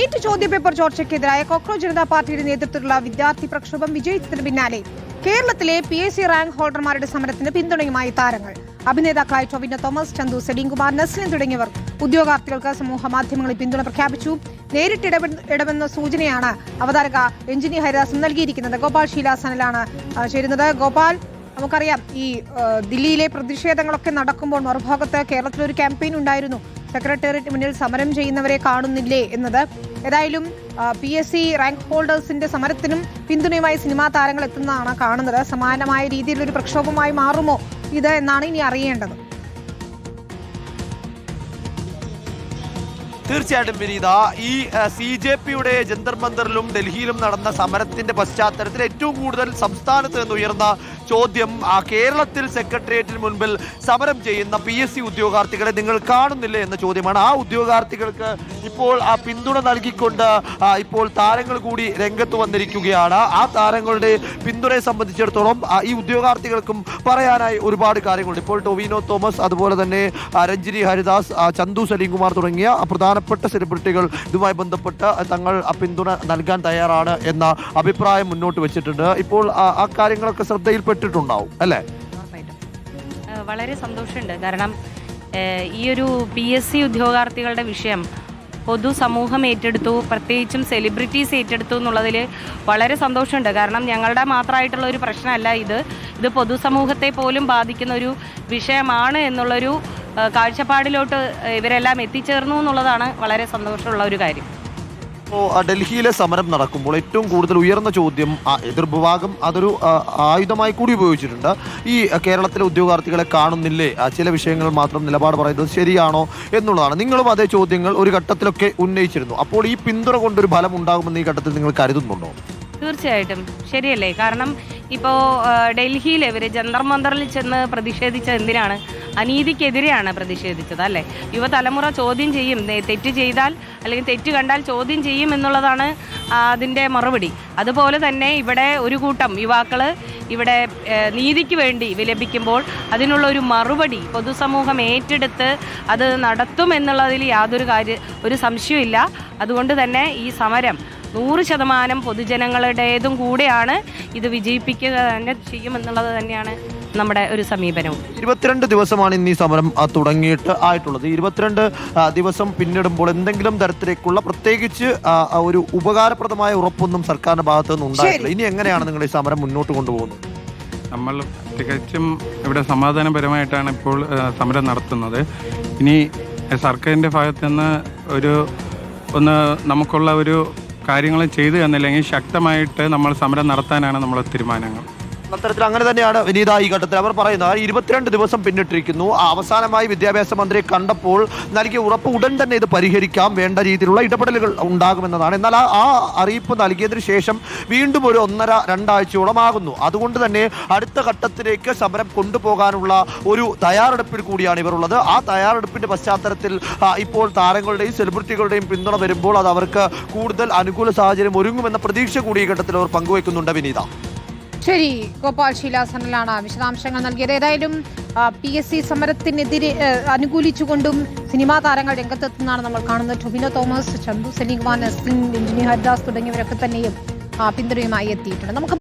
NEET ചോദ്യപേപ്പർ ചോർച്ചയ്ക്കെതിരായ cockroach Janata പാർട്ടിയുടെ നേതൃത്വത്തിലുള്ള വിദ്യാർത്ഥി പ്രക്ഷോഭം വിജയിച്ചതിന് പിന്നാലെ കേരളത്തിലെ PSC റാങ്ക് ഹോൾഡർമാരുടെ സമരത്തിന് പിന്തുണയുമായി താരങ്ങൾ. അഭിനേതാക്കളായ ടൊവിനോ തോമസ്, ചന്തു സലീംകുമാർ, നസ്ലിൻ തുടങ്ങിയവർ ഉദ്യോഗാർത്ഥികൾക്ക് സമൂഹ മാധ്യമങ്ങളിൽ പിന്തുണ പ്രഖ്യാപിച്ചു. നേരിട്ട് ഇടപെടുന്ന സൂചനയാണ് അവതാരക രഞ്ജിനി ഹരിദാസ് നൽകിയിരിക്കുന്നത്. ഗോപാൽ ശീലാസനിലാണ് ചേരുന്നത്. ഗോപാൽ, നമുക്കറിയാം ഈ ദില്ലിയിലെ പ്രതിഷേധങ്ങളൊക്കെ നടക്കുമ്പോൾ മറുഭാഗത്ത് കേരളത്തിലൊരു ക്യാമ്പയിൻ ഉണ്ടായിരുന്നു, സെക്രട്ടേറിയറ്റ് മുന്നിൽ സമരം ചെയ്യുന്നവരെ കാണുന്നില്ലേ എന്നത്. ഏതായാലും PSC റാങ്ക് ഹോൾഡേഴ്സിന്റെ സമരത്തിനും പിന്തുണയുമായി സിനിമാ താരങ്ങൾ എത്തുന്നതാണ് കാണുന്നത്. സമാനമായ രീതിയിലൊരു പ്രക്ഷോഭമായി മാറുമോ ഇത് എന്നാണ് ഇനി അറിയേണ്ടത്. തീർച്ചയായിട്ടും വിനീത, ഈ CJPയുടെ ജന്തർ മന്ദറിലും ഡൽഹിയിലും നടന്ന സമരത്തിന്റെ പശ്ചാത്തലത്തിൽ ഏറ്റവും കൂടുതൽ സംസ്ഥാനത്ത് നിന്ന് ഉയർന്ന ചോദ്യം കേരളത്തിൽ സെക്രട്ടേറിയറ്റിന് മുൻപിൽ സമരം ചെയ്യുന്ന PSC ഉദ്യോഗാർത്ഥികളെ നിങ്ങൾ കാണുന്നില്ലേ എന്ന ചോദ്യമാണ്. ആ ഉദ്യോഗാർത്ഥികൾക്ക് ഇപ്പോൾ ആ പിന്തുണ നൽകിക്കൊണ്ട് ഇപ്പോൾ താരങ്ങൾ കൂടി രംഗത്ത് വന്നിരിക്കുകയാണ്. ആ താരങ്ങളുടെ പിന്തുണയെ സംബന്ധിച്ചിടത്തോളം ഈ ഉദ്യോഗാർത്ഥികൾക്കും പറയാനായി ഒരുപാട് കാര്യങ്ങളുണ്ട്. ഇപ്പോൾ ടൊവിനോ തോമസ്, അതുപോലെ തന്നെ രഞ്ജിനി ഹരിദാസ്, ചന്തു സലീംകുമാർ തുടങ്ങിയ പ്രധാനപ്പെട്ട സെലിബ്രിറ്റികൾ ഇതുമായി ബന്ധപ്പെട്ട് തങ്ങൾ പിന്തുണ നൽകാൻ തയ്യാറാണ് എന്ന അഭിപ്രായം മുന്നോട്ട് വെച്ചിട്ടുണ്ട്. ഇപ്പോൾ ആ കാര്യങ്ങളൊക്കെ ശ്രദ്ധയിൽപ്പെട്ടിട്ടുണ്ടാവും അല്ലേ? വളരെ സന്തോഷമുണ്ട്. കാരണം ഈ ഒരു PSC ഉദ്യോഗാർത്ഥികളുടെ വിഷയം പൊതുസമൂഹം ഏറ്റെടുത്തു, പ്രത്യേകിച്ചും സെലിബ്രിറ്റീസ് ഏറ്റെടുത്തു എന്നുള്ളതിൽ വളരെ സന്തോഷമുണ്ട്. കാരണം ഞങ്ങളുടെ മാത്രമായിട്ടുള്ള ഒരു പ്രശ്നമല്ല ഇത് പൊതുസമൂഹത്തെ പോലും ബാധിക്കുന്ന ഒരു വിഷയമാണ് എന്നുള്ളൊരു കാഴ്ചപ്പാടിലോട്ട് ഇവരെല്ലാം എത്തിച്ചേർന്നു എന്നുള്ളതാണ് വളരെ സന്തോഷമുള്ള ഒരു കാര്യം. ഡൽഹിയിലെ സമരം നടക്കുമ്പോൾ ഏറ്റവും കൂടുതൽ ഉയർന്ന ചോദ്യം എതിർവിഭാഗം അതൊരു ആയുധമായി കൂടി ഉപയോഗിച്ചിട്ടുണ്ട്. ഈ കേരളത്തിലെ ഉദ്യോഗാർത്ഥികളെ കാണുന്നില്ലേ, ചില വിഷയങ്ങൾ മാത്രം നിലപാട് പറയുന്നത് ശരിയാണോ എന്നുള്ളതാണ്. നിങ്ങളും അതേ ചോദ്യങ്ങൾ ഒരു ഘട്ടത്തിലൊക്കെ ഉന്നയിച്ചിരുന്നു. അപ്പോൾ ഈ പിന്തുണ കൊണ്ടൊരു ഫലം ഉണ്ടാകുമെന്ന് ഈ ഘട്ടത്തിൽ നിങ്ങൾ കരുതുന്നുണ്ടോ? തീർച്ചയായിട്ടും ശരിയല്ലേ. കാരണം ഇപ്പോൾ ഡൽഹിയിൽ ഇവർ ജന്തർ മന്ദറിൽ ചെന്ന് പ്രതിഷേധിച്ചത് എന്തിനാണ്? അനീതിക്കെതിരെയാണ് പ്രതിഷേധിച്ചത് അല്ലേ? യുവതലമുറ ചോദ്യം ചെയ്യും, തെറ്റ് ചെയ്താൽ അല്ലെങ്കിൽ തെറ്റ് കണ്ടാൽ ചോദ്യം ചെയ്യും എന്നുള്ളതാണ് അതിൻ്റെ മറുപടി. അതുപോലെ തന്നെ ഇവിടെ ഒരു കൂട്ടം യുവാക്കൾ ഇവിടെ നീതിക്ക് വേണ്ടി വിലപിക്കുമ്പോൾ അതിനുള്ള ഒരു മറുപടി പൊതുസമൂഹം ഏറ്റെടുത്ത് അത് നടത്തും എന്നുള്ളതിൽ ഒരു സംശയമില്ല. അതുകൊണ്ട് തന്നെ ഈ സമരം 100% പൊതുജനങ്ങളുടേതും കൂടെയാണ്. ഇത് വിജയിപ്പിക്കുക തന്നെ ചെയ്യുമെന്നുള്ളത് തന്നെയാണ് നമ്മുടെ ഒരു സമീപനവും. 22 ദിവസമാണ് ഇന്ന് ഈ സമരം തുടങ്ങിയിട്ട് ആയിട്ടുള്ളത്. 22 ദിവസം പിന്നിടുമ്പോൾ എന്തെങ്കിലും തരത്തിലേക്കുള്ള പ്രത്യേകിച്ച് ഒരു ഉപകാരപ്രദമായ ഉറപ്പൊന്നും സർക്കാരിന്റെ ഭാഗത്തു നിന്ന് ഉണ്ടായിട്ടില്ല. ഇനി എങ്ങനെയാണ് നിങ്ങൾ ഈ സമരം മുന്നോട്ട് കൊണ്ടുപോകുന്നത്? നമ്മൾ തികച്ചും ഇവിടെ സമാധാനപരമായിട്ടാണ് ഇപ്പോൾ സമരം നടത്തുന്നത്. ഇനി സർക്കാരിൻ്റെ ഭാഗത്തു നിന്ന് നമുക്കുള്ള ഒരു കാര്യങ്ങൾ ചെയ്തു തന്നില്ലെങ്കിൽ ശക്തമായിട്ട് നമ്മൾ സമരം നടത്താനാണ് നമ്മുടെ തീരുമാനങ്ങൾ. അത്തരത്തിൽ അങ്ങനെ തന്നെയാണ് വിനീത ഈ ഘട്ടത്തിൽ അവർ പറയുന്നത്. 22 ദിവസം പിന്നിട്ടിരിക്കുന്നു. അവസാനമായി വിദ്യാഭ്യാസ മന്ത്രിയെ കണ്ടപ്പോൾ നൽകിയ ഉറപ്പ് ഉടൻ തന്നെ ഇത് പരിഹരിക്കാം, വേണ്ട രീതിയിലുള്ള ഇടപെടലുകൾ ഉണ്ടാകുമെന്നതാണ്. എന്നാൽ ആ അറിയിപ്പ് നൽകിയതിനു ശേഷം വീണ്ടും ഒരു 1.5-2 ആഴ്ചയോളം ആകുന്നു. അതുകൊണ്ട് തന്നെ അടുത്ത ഘട്ടത്തിലേക്ക് സമരം കൊണ്ടുപോകാനുള്ള ഒരു തയ്യാറെടുപ്പിൽ കൂടിയാണ് ഇവർ ഉള്ളത്. ആ തയ്യാറെടുപ്പിന്റെ പശ്ചാത്തലത്തിൽ ഇപ്പോൾ താരങ്ങളുടെയും സെലിബ്രിറ്റികളുടെയും പിന്തുണ വരുമ്പോൾ അത് അവർക്ക് കൂടുതൽ അനുകൂല സാഹചര്യം ഒരുങ്ങുമെന്ന പ്രതീക്ഷ കൂടി ഈ ഘട്ടത്തിൽ അവർ പങ്കുവയ്ക്കുന്നുണ്ട് വിനീത. ശരി, ഗോപാൽ ശീലാസനിലാണ് വിശദാംശങ്ങൾ നൽകിയത്. ഏതായാലും PSC സമരത്തിനെതിരെ അനുകൂലിച്ചുകൊണ്ടും സിനിമാ താരങ്ങൾ രംഗത്തെത്തുന്നതാണ് നമ്മൾ കാണുന്നത്. ടൊവിനോ തോമസ്, ചന്തു സലീംകുമാർ, നസ്ലിൻ, രഞ്ജിനി ഹരിദാസ് തുടങ്ങിയവരൊക്കെ തന്നെയും പിന്തുണയുമായി എത്തിയിട്ടുണ്ട്. നമുക്ക്